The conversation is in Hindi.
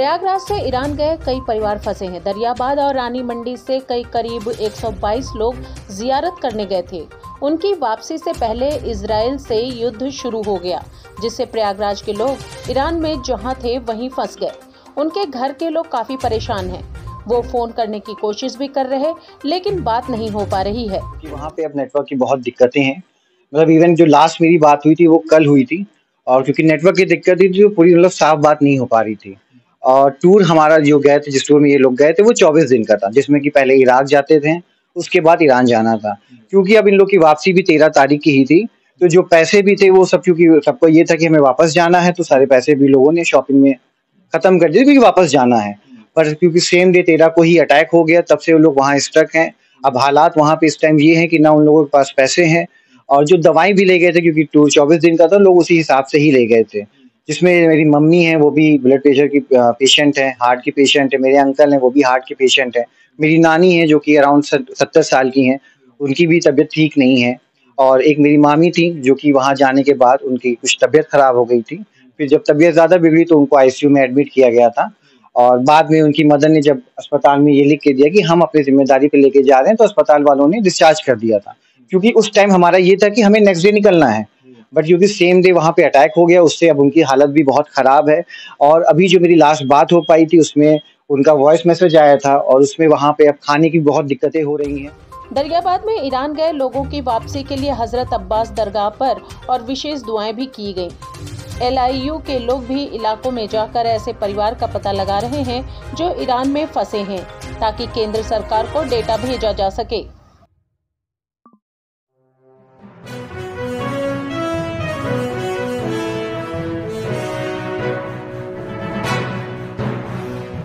प्रयागराज से ईरान गए कई परिवार फंसे हैं। दरियाबाद और रानी मंडी से करीब 122 लोग जियारत करने गए थे। उनकी वापसी से पहले इजराइल से युद्ध शुरू हो गया, जिससे प्रयागराज के लोग ईरान में जहां थे वहीं फंस गए। उनके घर के लोग काफी परेशान हैं। वो फोन करने की कोशिश भी कर रहे, लेकिन बात नहीं हो पा रही है। वहाँ पे अब नेटवर्क की बहुत दिक्कतें हैं। मतलब इवन जो लास्ट मेरी बात हुई थी वो कल हुई थी, और क्योंकि नेटवर्क की दिक्कत थी जो पूरी साफ बात नहीं हो पा रही थी। और टूर हमारा जो गए थे, जिस टूर में ये लोग गए थे, वो 24 दिन का था, जिसमें कि पहले इराक जाते थे, उसके बाद ईरान जाना था। क्योंकि अब इन लोग की वापसी भी 13 तारीख की ही थी, तो जो पैसे भी थे वो सब, क्योंकि सबको ये था कि हमें वापस जाना है, तो सारे पैसे भी लोगों ने शॉपिंग में खत्म कर दिए, क्योंकि वापस जाना है। पर क्योंकि सेम डे 13 को ही अटैक हो गया, तब से वो लोग वहाँ स्टक हैं। अब हालात वहाँ पे इस टाइम ये है कि ना उन लोगों के पास पैसे हैं, और जो दवाई भी ले गए थे, क्योंकि टूर 24 दिन का था, लोग उसी हिसाब से ही ले गए थे। जिसमें मेरी मम्मी है, वो भी ब्लड प्रेशर की पेशेंट है, हार्ट की पेशेंट है। मेरे अंकल हैं, वो भी हार्ट के पेशेंट है। मेरी नानी है जो कि अराउंड 70 साल की हैं, उनकी भी तबीयत ठीक नहीं है। और एक मेरी मामी थी जो कि वहाँ जाने के बाद उनकी कुछ तबीयत खराब हो गई थी। फिर जब तबीयत ज़्यादा बिगड़ी तो उनको आईसीयू में एडमिट किया गया था, और बाद में उनकी मदर ने जब अस्पताल में ये लिख के दिया कि हम अपनी ज़िम्मेदारी पे लेके जा रहे हैं, तो अस्पताल वालों ने डिस्चार्ज कर दिया था। क्योंकि उस टाइम हमारा ये था कि हमें नेक्स्ट डे निकलना है, बट क्योंकि सेम डे वहाँ पे अटैक हो गया, उससे अब उनकी हालत भी बहुत ख़राब है। और अभी जो मेरी लास्ट बात हो पाई थी, उसमें उनका वॉइस मैसेज आया था, और उसमें वहाँ पे अब खाने की बहुत दिक्कतें हो रही हैं। दरियाबाद में ईरान गए लोगों की वापसी के लिए हजरत अब्बास दरगाह पर और विशेष दुआएं भी की गईं। LIU के लोग भी इलाकों में जाकर ऐसे परिवार का पता लगा रहे हैं जो ईरान में फंसे हैं, ताकि केंद्र सरकार को डेटा भेजा जा सके।